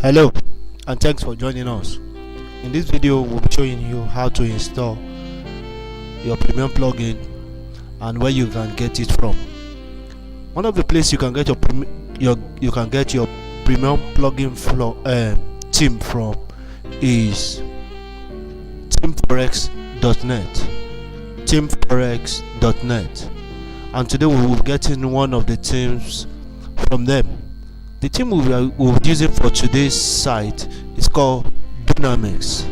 Hello, and thanks for joining us. In this video we'll be showing you how to install your premium plugin and where you can get it from. One of the places you can get your premium plugin theme from is themeforex.net. themeforex.net, and today we will be getting one of the themes from them. The theme we'll be using for today's site is called Dynamics.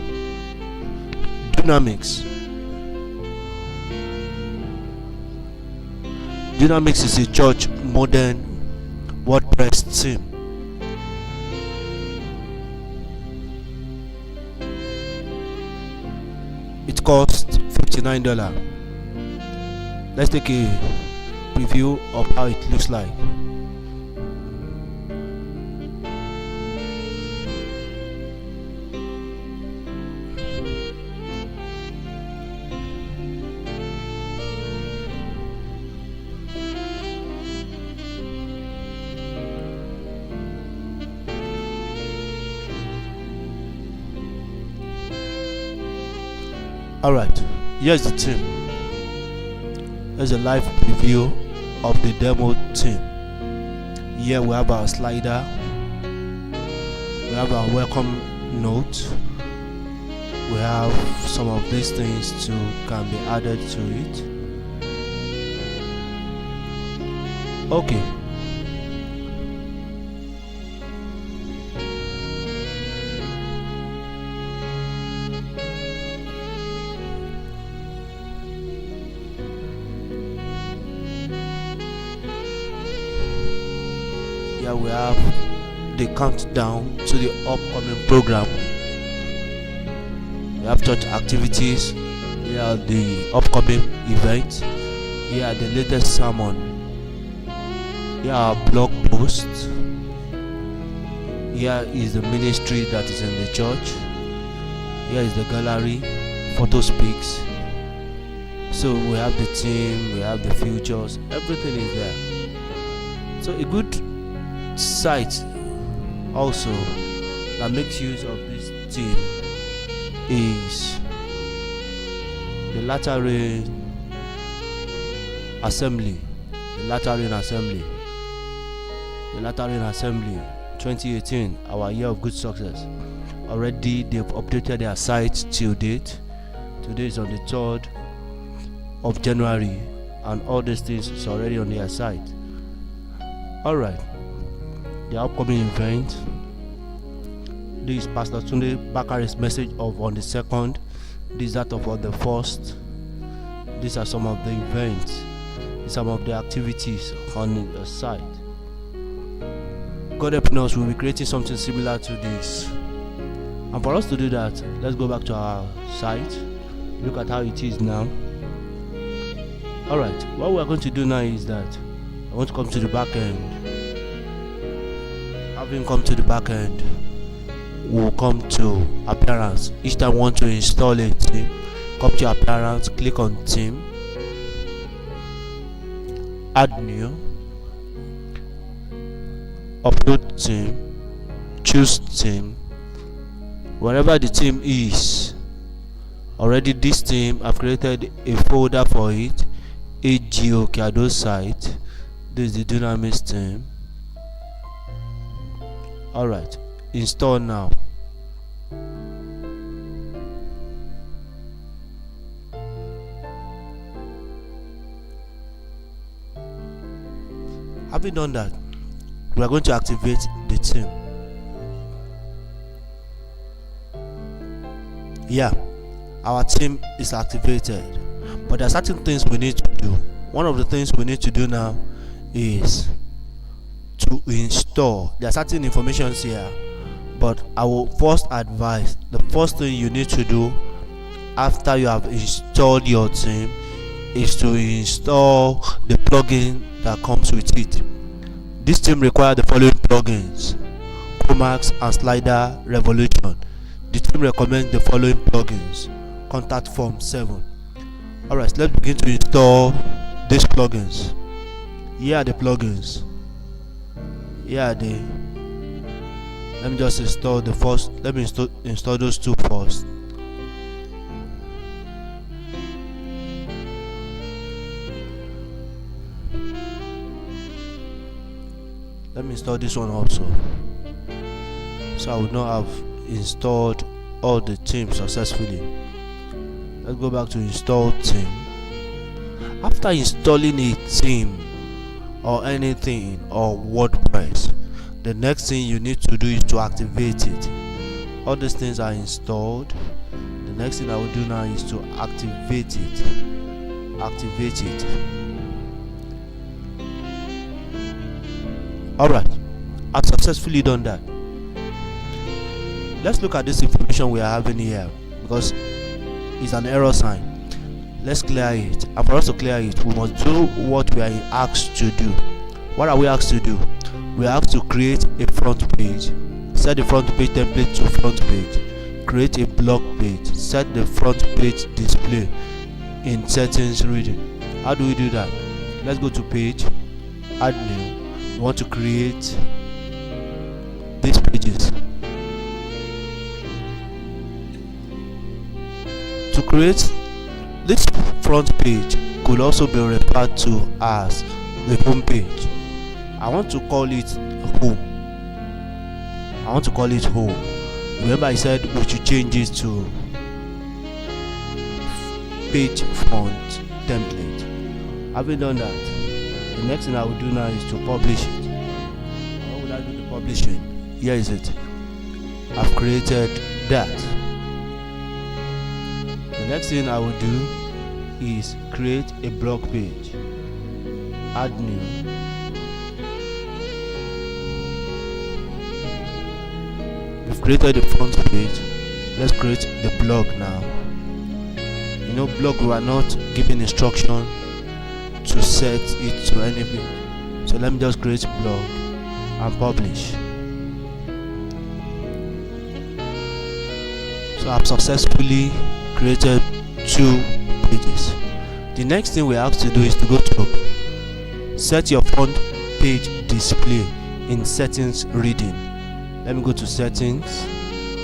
Dynamics is a church modern WordPress theme. It costs $59. Let's take a preview of how it looks like. Alright, here's the theme. Here's a live preview of the demo theme. Here we have our slider, we have our welcome note, we have some of these things can be added to it. Okay. Here we have the countdown to the upcoming program. We have church activities. Here are the upcoming events. Here are the latest sermon. Here are blog posts. Here is the ministry that is in the church. Here is the gallery, photo speaks. So we have the theme, we have the futures, everything is there. So a good site also that makes use of this theme is the Latter-rain Assembly. The Latter-rain Assembly 2018, our year of good success. Already they've updated their site till date. Today is on the 3rd of January, and all these things is already on their site. Alright, the upcoming event. This is Pastor Tunde Bakare's message on the 2nd. This is that of on the 1st. These are some of the events, some of the activities on the site. God helping us, we'll be creating something similar to this. And for us to do that, let's go back to our site. Look at how it is now. Alright, what we're going to do now is that I want to come to the back end. Having come to the back end, we'll come to appearance. Each time we want to install a theme, come to appearance, click on theme, add new, upload theme, choose theme. Wherever the theme is, already this theme, I've created a folder for it, AGO site. This is the Dynamics theme. Alright, install now. Having done that, we are going to activate the theme. Yeah, our theme is activated, but there are certain things we need to do. One of the things we need to do now is to install. There are certain information here, but I will first advise the first thing you need to do after you have installed your theme is to install the plugin that comes with it. This theme requires the following plugins: Chromax and Slider Revolution. The team recommends the following plugins: Contact Form 7. Alright, let's begin to install these plugins. Here are the plugins. Here are the Let me just install the first. Let me install those two first. Let me install this one also, so I would not have installed all the themes successfully. Let's go back to install theme. After installing a theme or anything or WordPress, the next thing you need to do is to activate it. All these things are installed. The next thing I will do now is to activate it. Alright, I've successfully done that. Let's look at this information we are having here, because it's an error sign. Let's clear it, and for us to clear it, we must do what we are asked to do. What are we asked to do? We are asked to create a front page, set the front page template to front page, create a blog page, set the front page display in settings reading. How do we do that? Let's go to page, add new. We want to create these pages. To create this front page could also be referred to as the home page. I want to call it home. Remember I said we should change it to page front template. Having done that, the next thing I will do now is to publish it. How would I do the publishing? Here is it. I've created that. The next thing I will do is create a blog page. Add new. We've created the front page. Let's create the blog now. You know, blog, we are not giving instruction to set it to anything. So let me just create blog and publish. So I've successfully created 2 pages. The next thing we have to do is to go to set your front page display in settings reading. Let me go to settings.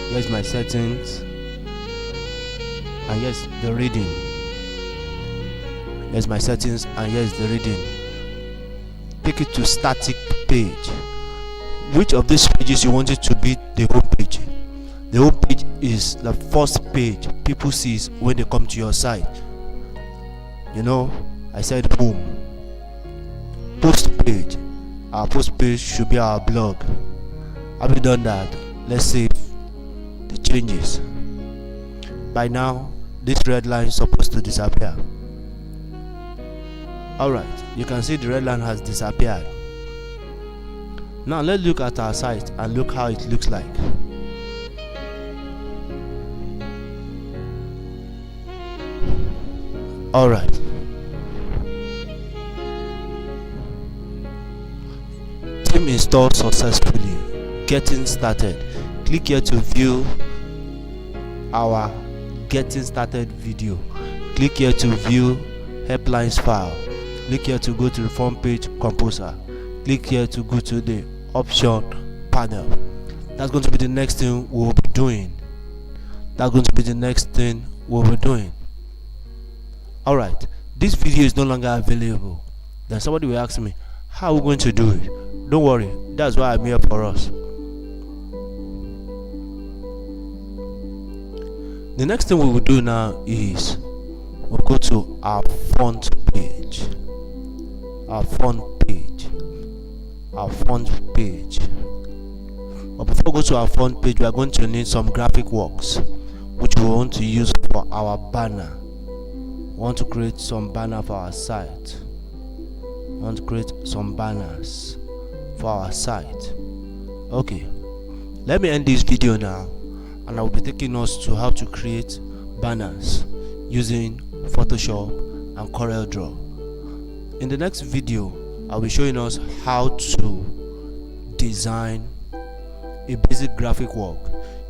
Here's my settings, and here's the reading. Here's my settings, and here's the reading. Take it to static page. Which of these pages you want it to be the home page? The home page is the first page people see when they come to your site. You know, I said home. Post page. Our post page should be our blog. Having done that, let's save the changes. By now, this red line is supposed to disappear. Alright, you can see the red line has disappeared. Now let's look at our site and look how it looks like. Alright. Theme installed successfully. Getting started. Click here to view our getting started video. Click here to view helplines file. Click here to go to the front page composer. Click here to go to the option panel. That's going to be the next thing we'll be doing. Alright, this video is no longer available. Then somebody will ask me, how are we going to do it? Don't worry, that's why I'm here for us. The next thing we will do now is we'll go to our front page. But before we go to our front page, we are going to need some graphic works which we want to use for our banner. We want to create some banner for our site. We want to create some banners for our site. Okay, let me end this video now, and I will be taking us to how to create banners using Photoshop and CorelDRAW. In the next video, I'll be showing us how to design a basic graphic work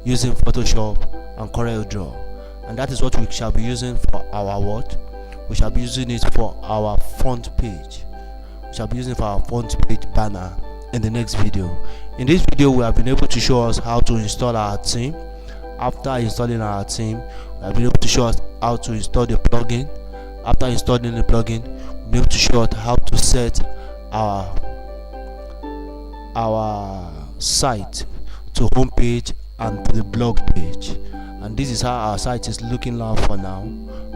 using Photoshop and CorelDRAW, and that is what we shall be using for our what? We shall be using it for our front page. We shall be using it for our front page banner in the next video. In this video, we have been able to show us how to install our theme. After installing our theme, we have been able to show us how to install the plugin. After installing the plugin, we'll be able to show us how to set our site to home page and to the blog page. And this is how our site is looking now for now,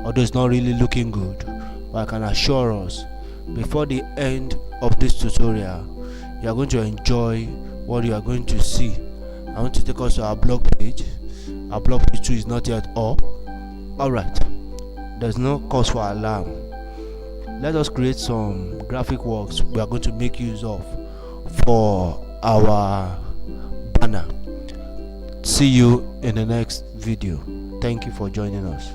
although it's not really looking good, but I can assure us before the end of this tutorial you are going to enjoy what you are going to see. I want to take us to our blog page. Our blog page 2 is not yet up. Alright, there's no cause for alarm. Let us create some graphic works we are going to make use of for our banner. See you in the next video. Thank you for joining us.